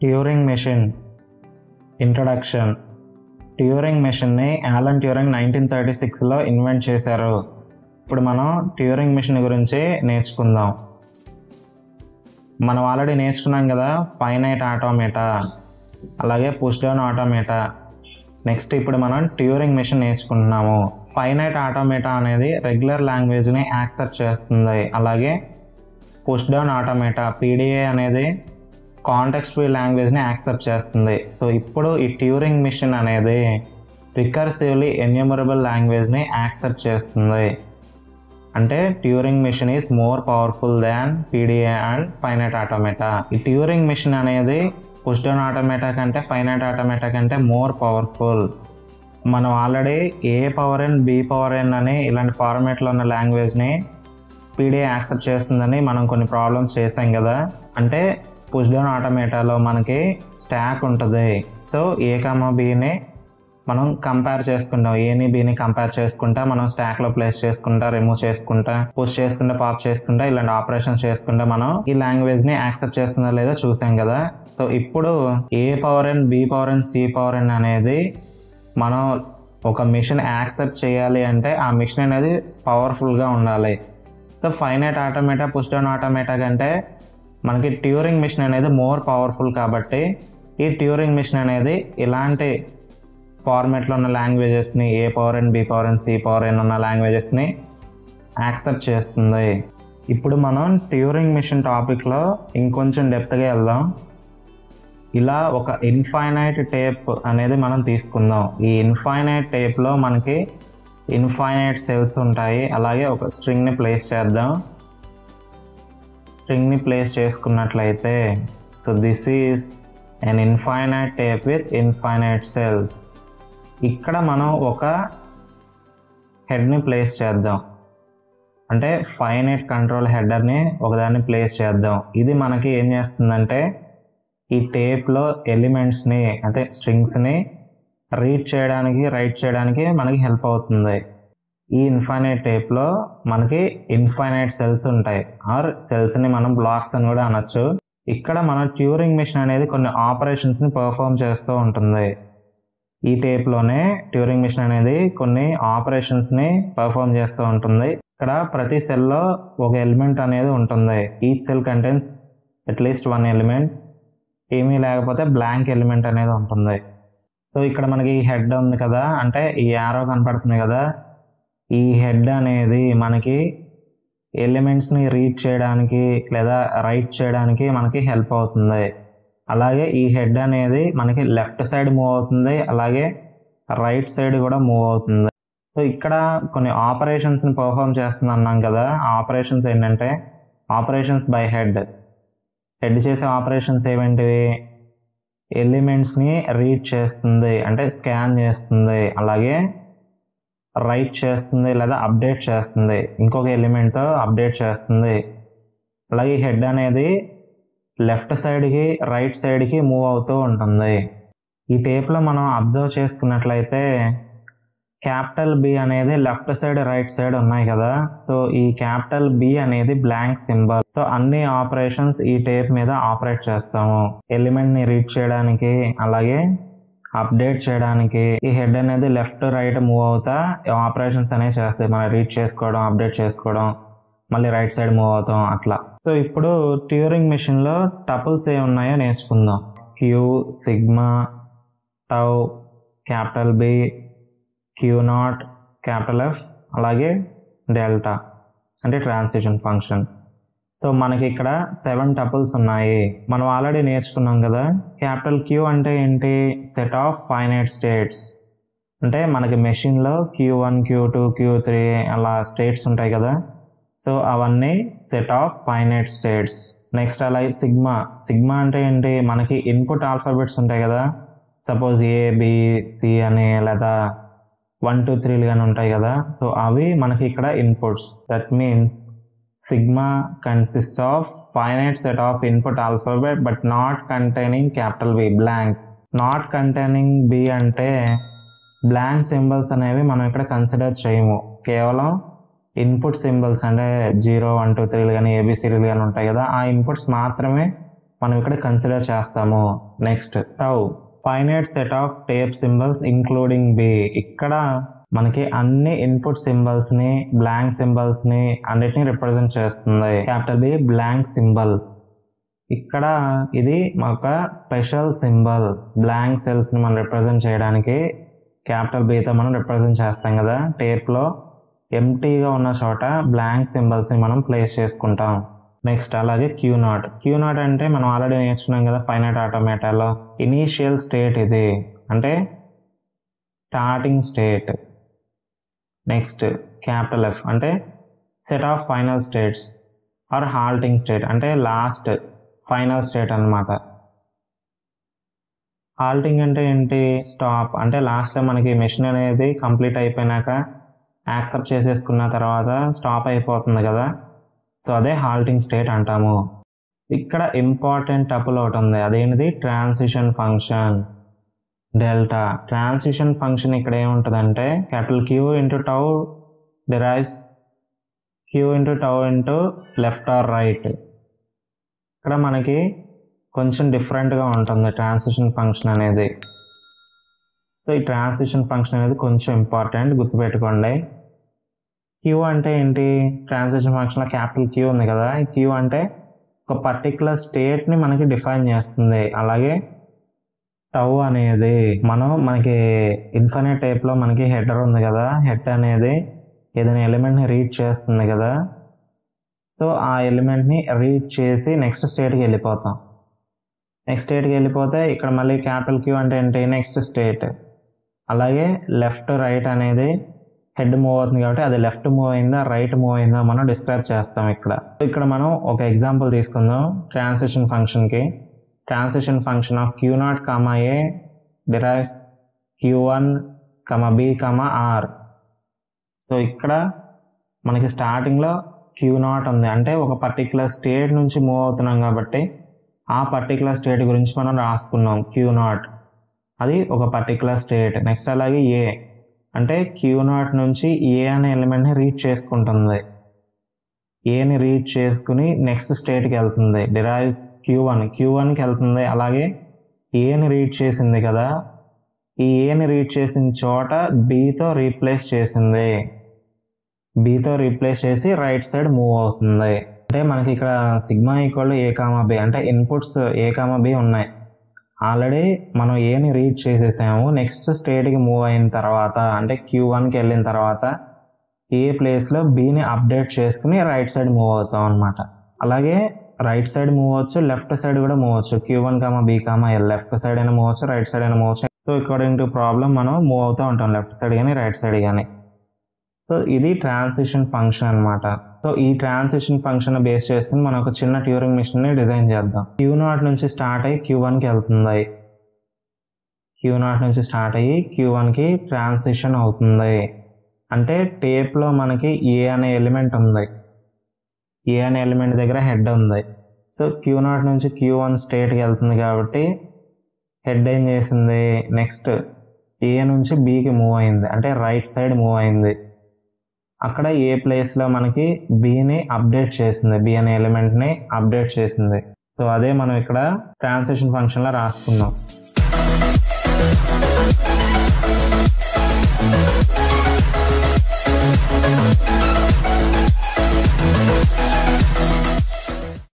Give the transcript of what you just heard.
Turing machine introduction. Turing మెషిన్ని Alan Turing 1936లో invent చేశారు. ఇప్పుడు మనం ట్యూరింగ్ మెషిన్ గురించి నేర్చుకుందాం. మనం ఆల్రెడీ నేర్చుకున్నాం కదా, ఫైనైట్ ఆటోమేటా, అలాగే పుష్ డౌన్ ఆటోమేటా. నెక్స్ట్ ఇప్పుడు మనం ట్యూరింగ్ మెషిన్ నేర్చుకుంటున్నాము. ఫైనైట్ ఆటోమేటా అనేది రెగ్యులర్ లాంగ్వేజ్ని యాక్సెప్ట్ చేస్తుంది. అలాగే పుష్ డౌన్ ఆటోమేటా పీడిఏ అనేది కాంటెక్స్ట్ ఫ్రీ లాంగ్వేజ్ని యాక్సెప్ట్ చేస్తుంది. సో ఇప్పుడు ఈ ట్యూరింగ్ మెషిన్ అనేది రికర్సివ్లీ ఎన్యూమరబుల్ లాంగ్వేజ్ని యాక్సెప్ట్ చేస్తుంది. అంటే Turing machine is more powerful than PDA and finite automata. ఈ ట్యూరింగ్ మెషిన్ అనేది పుష్ డౌన్ ఆటోమేటా కంటే ఫైనైట్ ఆటోమేటా కంటే మోర్ పవర్ఫుల్. మనం ఆల్రెడీ A⁴n B⁴n అని ఇలాంటి ఫార్మేట్లో ఉన్న లాంగ్వేజ్ని పీడిఏ యాక్సెప్ట్ చేస్తుందని మనం కొన్ని ప్రాబ్లమ్స్ చేసాం కదా. అంటే పుష్ డౌన్ ఆటోమేటాలో మనకి స్టాక్ ఉంటుంది. సో A,Bని మనం కంపేర్ చేసుకుంటాం. ఏని బిని కంపేర్ చేసుకుంటా మనం స్టాక్లో ప్లేస్ చేసుకుంటా, రిమూవ్ చేసుకుంటా, పుష్ చేసుకుంటా, పాప్ చేసుకుంటా, ఇలాంటి ఆపరేషన్స్ చేసుకుంటా మనం ఈ లాంగ్వేజ్ని యాక్సెప్ట్ చేస్తుందా లేదా చూసాం కదా. సో ఇప్పుడు A⁴n B⁴n C⁴n అనేది మనం ఒక మిషన్ యాక్సెప్ట్ చేయాలి అంటే ఆ మిషన్ అనేది పవర్ఫుల్గా ఉండాలి. So finite automata push down automata కంటే మనకి ట్యూరింగ్ మిషన్ అనేది మోర్ పవర్ఫుల్. కాబట్టి ఈ ట్యూరింగ్ మిషన్ అనేది ఇలాంటి ఫార్మేట్లో ఉన్న లాంగ్వేజెస్ని A⁴n B⁴n C⁴n ఉన్న లాంగ్వేజెస్ని యాక్సెప్ట్ చేస్తుంది. ఇప్పుడు మనం ట్యూరింగ్ మిషన్ టాపిక్లో ఇంకొంచెం డెప్త్గా వెళ్దాం. ఇలా ఒక ఇన్ఫైనైట్ టేప్ అనేది మనం తీసుకుందాం. ఈ ఇన్ఫైనైట్ టేప్లో మనకి ఇన్ఫైనైట్ సెల్స్ ఉంటాయి. అలాగే ఒక స్ట్రింగ్ని ప్లేస్ చేద్దాం. స్ట్రింగ్ని ప్లేస్ చేసుకున్నట్లయితే so this is an infinite tape with infinite cells. ఇక్కడ మనం ఒక హెడ్ని ప్లేస్ చేద్దాం. అంటే ఫైనైట్ కంట్రోల్ హెడర్ని ఒకదాన్ని ప్లేస్ చేద్దాం. ఇది మనకి ఏం చేస్తుందంటే ఈ టేప్లో ఎలిమెంట్స్ని అంటే స్ట్రింగ్స్ని రీడ్ చేయడానికి, రైట్ చేయడానికి మనకి హెల్ప్ అవుతుంది. ఈ ఇన్ఫైనైట్ టేప్లో మనకి ఇన్ఫైనైట్ సెల్స్ ఉంటాయి. ఆర్ సెల్స్ని మనం బ్లాక్స్ అని కూడా అనొచ్చు. ఇక్కడ మన ట్యూరింగ్ మెషిన్ అనేది కొన్ని ఆపరేషన్స్ని పర్ఫామ్ చేస్తూ ఉంటుంది. ఈ టేప్లోనే ట్యూరింగ్ మెషిన్ అనేది కొన్ని ఆపరేషన్స్ని పర్ఫామ్ చేస్తూ ఉంటుంది. ఇక్కడ ప్రతి సెల్లో ఒక ఎలిమెంట్ అనేది ఉంటుంది. Each cell contains at least one element. ఏమీ లేకపోతే బ్లాంక్ ఎలిమెంట్ అనేది ఉంటుంది. సో ఇక్కడ మనకి ఈ హెడ్ ఉంది కదా, అంటే ఈ యారో కనపడుతుంది కదా, ఈ హెడ్ అనేది మనకి ఎలిమెంట్స్ని రీడ్ చేయడానికి లేదా రైట్ చేయడానికి మనకి హెల్ప్ అవుతుంది. అలాగే ఈ హెడ్ అనేది మనకి లెఫ్ట్ సైడ్ మూవ్ అవుతుంది, అలాగే రైట్ సైడ్ కూడా మూవ్ అవుతుంది. సో ఇక్కడ కొన్ని ఆపరేషన్స్ని పర్ఫామ్ చేస్తుంది అన్నాం కదా. ఆ ఆపరేషన్స్ ఏంటంటే ఆపరేషన్స్ బై హెడ్. హెడ్ చేసే ఆపరేషన్స్ ఏమేంటివి? ఎలిమెంట్స్ని రీడ్ చేస్తుంది అంటే స్కాన్ చేస్తుంది, అలాగే రైట్ చేస్తుంది లేదా అప్డేట్ చేస్తుంది, ఇంకొక ఎలిమెంట్తో అప్డేట్ చేస్తుంది. అలాగే హెడ్ అనేది లెఫ్ట్ సైడ్కి రైట్ సైడ్కి మూవ్ అవుతూ ఉంటుంది. ఈ టేప్లో మనం అబ్జర్వ్ చేసుకున్నట్లయితే క్యాపిటల్ B అనేది లెఫ్ట్ సైడ్ రైట్ సైడ్ ఉన్నాయి కదా. సో ఈ క్యాపిటల్ B అనేది బ్లాంక్ సింబల్. సో అన్ని ఆపరేషన్స్ ఈ టేప్ మీద ఆపరేట్ చేస్తాము. ఎలిమెంట్ని రీడ్ చేయడానికి, అలాగే అప్డేట్ చేయడానికి ఈ హెడ్ అనేది లెఫ్ట్ రైట్ మూవ్ అవుతా ఆపరేషన్స్ అనేవి చేస్తాయి. మనం రీడ్ చేసుకోవడం, అప్డేట్ చేసుకోవడం, మళ్ళీ రైట్ సైడ్ మూవ్ అవుతాం అట్లా. సో ఇప్పుడు ట్యూరింగ్ మెషిన్లో టపుల్స్ ఏ ఉన్నాయో నేర్చుకుందాం. Q, sigma, tau, capital B, Q0, capital F, అలాగే డెల్టా అంటే ట్రాన్సిషన్ ఫంక్షన్. సో మనకి ఇక్కడ 7 టపుల్స్ ఉన్నాయి. మనం ఆల్రెడీ నేర్చుకున్నాం కదా. క్యాపిటల్ Q అంటే ఏంటి? Set of finite states. అంటే మనకి మెషిన్లో Q1, Q2, Q3 అలా స్టేట్స్ ఉంటాయి కదా. సో అవన్నీ set of finite states. Next అలాగే సిగ్మా. సిగ్మా అంటే ఏంటి? మనకి ఇన్పుట్ ఆల్ఫాబెట్స్ ఉంటాయి కదా. సపోజ్ A, B, C అని లేదా 1, 2, 3 కానీ ఉంటాయి కదా. సో అవి మనకి ఇక్కడ inputs. That means sigma consist of finite set of input alphabet but not containing capital B, blank. Not containing B అంటే బ్లాంక్ సింబల్స్ అనేవి మనం ఇక్కడ కన్సిడర్ చేయము. కేవలం ఇన్పుట్ సింబల్స్ అంటే 0, 1, 2, 3 కానీ ABCD కానీ ఉంటాయి కదా, ఆ ఇన్పుట్స్ మాత్రమే మనం ఇక్కడ కన్సిడర్ చేస్తాము. Next tau finite set of tape symbols including B. ఇక్కడ మనకి అన్ని ఇన్పుట్ సింబల్స్ ని, బ్లాంక్ సింబల్స్ ని అన్నిటిని రిప్రజెంట్ చేస్తుంది. Capital B blank symbol. ఇక్కడ ఇది ఒక స్పెషల్ సింబల్. బ్లాంక్ సెల్స్ ని మనం రిప్రజెంట్ చేయడానికి క్యాపిటల్ బితో మనం రిప్రజెంట్ చేస్తాం కదా. టేప్లో ఎంటీగా ఉన్న చోట బ్లాంక్ సింబల్స్ని మనం ప్లేస్ చేసుకుంటాం. నెక్స్ట్ అలాగే Q0. Q0 అంటే మనం ఆల్రెడీ నేర్చుకున్నాం కదా ఫైనైట్ ఆటోమేటాలో. ఇనీషియల్ స్టేట్ ఇది, అంటే starting state. Next capital F అంటే set of final states or halting state, అంటే లాస్ట్ ఫైనల్ స్టేట్ అన్నమాట. హాల్టింగ్ అంటే ఏంటి? స్టాప్. అంటే లాస్ట్లో మనకి మెషిన్ అనేది కంప్లీట్ అయిపోయినాక యాక్సెప్ట్ చేసేసుకున్న తర్వాత స్టాప్ అయిపోతుంది కదా, సో అదే హాల్టింగ్ స్టేట్ అంటాము. ఇక్కడ ఇంపార్టెంట్ టపుల్ ఒకటి ఉంది, అదేంటిది? Transition function delta. Transition function ఇక్కడ ఏముంటుందంటే capital Q into tau derives Q into tau into left or right. ఇక్కడ మనకి కొంచెం డిఫరెంట్గా ఉంటుంది ట్రాన్సిషన్ ఫంక్షన్ అనేది. సో ఈ ట్రాన్సిషన్ ఫంక్షన్ అనేది కొంచెం ఇంపార్టెంట్, గుర్తుపెట్టుకోండి. Q అంటే ఏంటి? ట్రాన్సిషన్ ఫంక్షన్లో క్యాపిటల్ Q ఉంది కదా, ఈ Q అంటే ఒక పర్టికులర్ స్టేట్ని మనకి డిఫైన్ చేస్తుంది. అలాగే టౌ అనేది మనకి ఇన్ఫైనైట్ టైప్లో మనకి హెడర్ ఉంది కదా, హెడ్ అనేది ఏదైనా ఎలిమెంట్ని రీడ్ చేస్తుంది కదా. సో ఆ ఎలిమెంట్ని రీడ్ చేసి నెక్స్ట్ స్టేట్కి వెళ్ళిపోతాం. నెక్స్ట్ స్టేట్కి వెళ్ళిపోతే ఇక్కడ మళ్ళీ క్యాపిటల్ Q అంటే ఏంటి? Next state. అలాగే లెఫ్ట్ రైట్ అనేది హెడ్ మూవ్ అవుతుంది కాబట్టి అది లెఫ్ట్ మూవ్ అయిందా రైట్ మూవ్ అయిందా మనం డిస్క్రైబ్ చేస్తాం ఇక్కడ మనం ఒక ఎగ్జాంపుల్ తీసుకుందాం ట్రాన్సిషన్ ఫంక్షన్కి. Transition function of Q0, A derives Q1, B, R. So ఇక్కడ మనకి స్టార్టింగ్లో Q0 ఉంది, అంటే ఒక పర్టికులర్ స్టేట్ నుంచి మూవ్ అవుతున్నాం కాబట్టి ఆ పర్టికులర్ స్టేట్ గురించి మనం రాసుకున్నాం Q0, అది ఒక పర్టికులర్ స్టేట్. నెక్స్ట్ అలాగే A అంటే Q0 నుంచి A అనే ఎలిమెంట్ని రీడ్ చేసుకుంటుంది. ఏని రీడ్ చేసుకుని నెక్స్ట్ స్టేట్కి వెళ్తుంది, డిరైవ్స్ Q1కి వెళ్తుంది. అలాగే ఏని రీడ్ చేసింది కదా, ఈ ఏని రీడ్ చేసిన చోట Bతో రీప్లేస్ చేసింది. Bతో రీప్లేస్ చేసి రైట్ సైడ్ మూవ్ అవుతుంది. అంటే మనకి ఇక్కడ సిగ్మా ఈక్వల్ A, B అంటే ఇన్పుట్స్ A, B ఉన్నాయి. ఆల్రెడీ మనం ఏని రీడ్ చేసేసాము. నెక్స్ట్ స్టేట్కి మూవ్ అయిన తర్వాత అంటే Q1కి వెళ్ళిన తర్వాత ఏ ప్లేస్లో Bని అప్డేట్ చేసుకుని రైట్ సైడ్ మూవ్ అవుతాం అనమాట. అలాగే రైట్ సైడ్ మూవ్ అవచ్చు, లెఫ్ట్ సైడ్ కూడా మూవ్ అవచ్చు. Q1, B, L left side అయినా మూవ్ అవచ్చు, రైట్ సైడ్ అయినా మూవ్ అవచ్చు. సో అకార్డింగ్ టు ప్రాబ్లం మనం మూవ్ అవుతూ ఉంటాం లెఫ్ట్ సైడ్ కానీ రైట్ సైడ్ కానీ. సో ఇది ట్రాన్సిషన్ ఫంక్షన్ అనమాట. సో ఈ ట్రాన్సిషన్ ఫంక్షన్ బేస్ చేసుకుని మనం ఒక చిన్న ట్యూరింగ్ మిషన్ని డిజైన్ చేద్దాం. Q0 నుంచి స్టార్ట్ అయ్యి Q1కి వెళ్తుంది. Q0 నుంచి స్టార్ట్ అయ్యి Q1కి ట్రాన్సిషన్ అవుతుంది. అంటే టేప్లో మనకి A అనే ఎలిమెంట్ ఉంది, A అనే ఎలిమెంట్ దగ్గర హెడ్ ఉంది. సో Q0 నుంచి Q1 స్టేట్కి వెళ్తుంది కాబట్టి హెడ్ ఏం చేసింది? నెక్స్ట్ A నుంచి Bకి మూవ్ అయింది, అంటే రైట్ సైడ్ మూవ్ అయింది. అక్కడ ఏ ప్లేస్లో మనకి Bని అప్డేట్ చేసింది, B అనే ఎలిమెంట్ని అప్డేట్ చేసింది. సో అదే మనం ఇక్కడ ట్రాన్సిషన్ ఫంక్షన్లో రాసుకున్నాం.